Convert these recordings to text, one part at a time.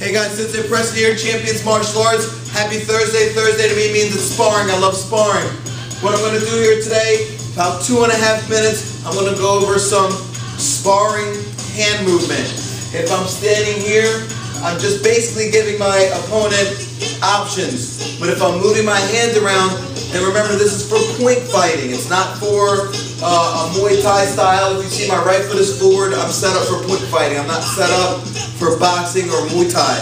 Hey guys, Sensei Preston here, Champions Martial Arts. Happy Thursday. Thursday to me means it's sparring. I love sparring. What I'm going to do here today, about 2.5 minutes, I'm going to go over some sparring hand movement. If I'm standing here, I'm just basically giving my opponent options. But if I'm moving my hands around, and remember this is for point fighting, it's not for a Muay Thai style. If you see my right foot is forward, I'm set up for point fighting. I'm not set up for boxing or Muay Thai.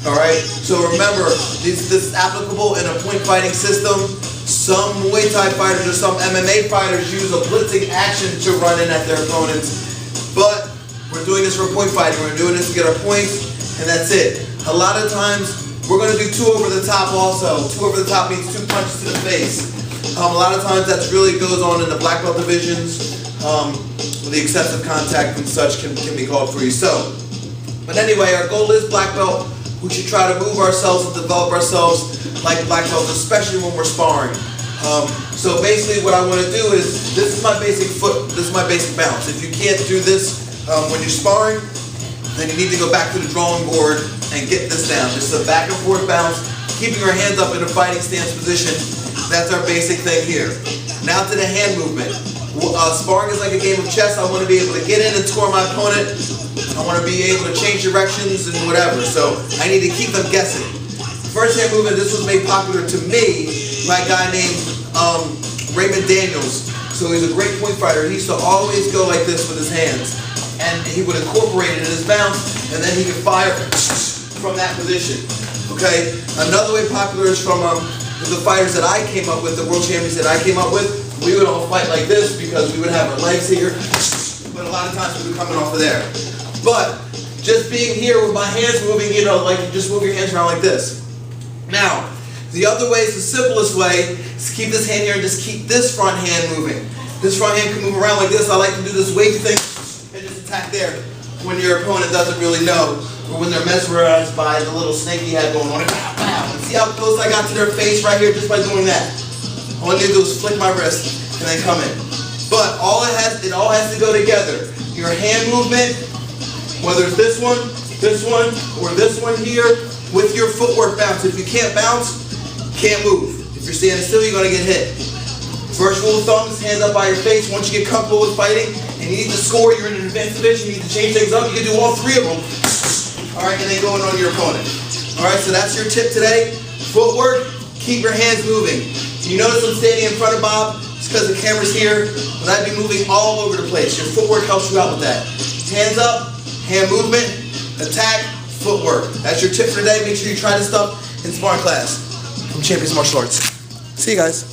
Alright? So remember, this is applicable in a point fighting system. Some Muay Thai fighters or some MMA fighters use a blitzing action to run in at their opponents. But we're doing this for point fighting. We're doing this to get our points, and that's it. A lot of times, we're going to do 2 over the top also. 2 over the top means 2 punches to the face. A lot of times that really goes on in the black belt divisions. The excessive contact and such can be called for you. So, but anyway, our goal is black belt. We should try to move ourselves and develop ourselves like black belts, especially when we're sparring. So basically what I want to do is, this is my basic bounce. If you can't do this when you're sparring, then you need to go back to the drawing board and get this down. Just a back and forth bounce, keeping your hands up in a fighting stance position. That's our basic thing here. Now to the hand movement. Sparring is like a game of chess. I want to be able to get in and score my opponent. I want to be able to change directions and whatever. So I need to keep them guessing. First hand movement, this was made popular to me by a guy named Raymond Daniels. So he's a great point fighter. He used to always go like this with his hands. And he would incorporate it in his bounce, and then he could fire from that position. Okay? Another way popular is from the fighters that I came up with, the world champions that I came up with. We would all fight like this because we would have our legs here, but a lot of times we would be coming off of there. But just being here with my hands moving, you know, like you just move your hands around like this. Now, the other way is the simplest way is to keep this hand here and just keep this front hand moving. This front hand can move around like this. I like to do this wave thing and just attack there when your opponent doesn't really know, or when they're mesmerized by the little snake he had going on. And see how close I got to their face right here just by doing that? All I need to do is flick my wrist and then come in. But it all has to go together. Your hand movement, whether it's this one, or this one here, with your footwork bounce. If you can't bounce, can't move. If you're standing still, you're going to get hit. First rule of thumb is hands up by your face. Once you get comfortable with fighting and you need to score, you're in an advanced division, you need to change things up, you can do all 3 of them. Alright, and then going on your opponent. Alright, so that's your tip today. Footwork, keep your hands moving. You notice I'm standing in front of Bob, it's because the camera's here, but I'd be moving all over the place. Your footwork helps you out with that. Hands up, hand movement, attack, footwork. That's your tip for today. Make sure you try this stuff in sparring class from Champions Martial Arts. See you guys.